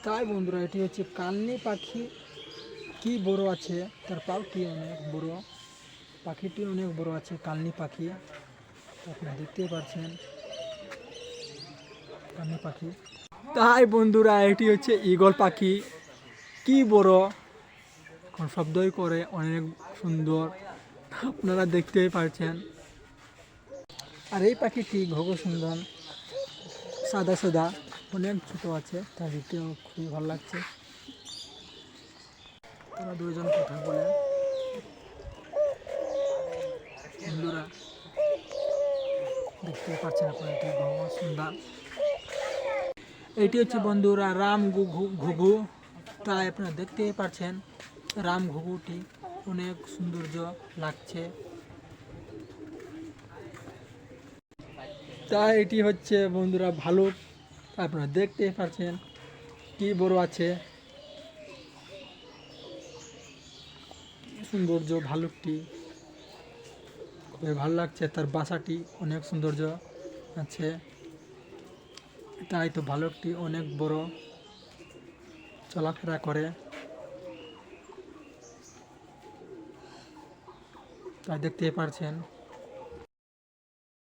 তাই বন্ধুরা, এটি হচ্ছে কালনি পাখি। কি বড় আছে, তার পাউটি অনেক বড়। পাখিটি অনেক বড় আছে, কালনি পাখি। আপনারা দেখতেই পাচ্ছেন কালনি পাখি। তাই বন্ধুরা, এটি হচ্ছে ঈগল পাখি। কি বড়, এখন শব্দই করে, অনেক সুন্দর। আপনারা দেখতেই পাচ্ছেন। আর এই পাখিটি ঘুঘু সুন্দর, সাদা সাদা, অনেক ছোট আছে, তার দেখতেও খুবই ভালো লাগছে। তারা দুজন কথা বলে। বন্ধুরা দেখতে পাচ্ছেন আপনারা, এটি ঘুঘু সুন্দর। এটি হচ্ছে বন্ধুরা রাম ঘুঘু। তাই আপনারা দেখতেই পাচ্ছেন রাম ঘুঘুটি অনেক সৌন্দর্য লাগছে। তাই এটি হচ্ছে বন্ধুরা ভালুক। আপনারা দেখতেই পাচ্ছেন কি বড় আছে, কি সৌন্দর্য ভালুকটি, খুবই ভালো লাগছে। তার বাসাটি অনেক সৌন্দর্য আছে। তাই তো ভালুকটি অনেক বড়, চলাফেরা করে। তাই দেখতেই পারছেন।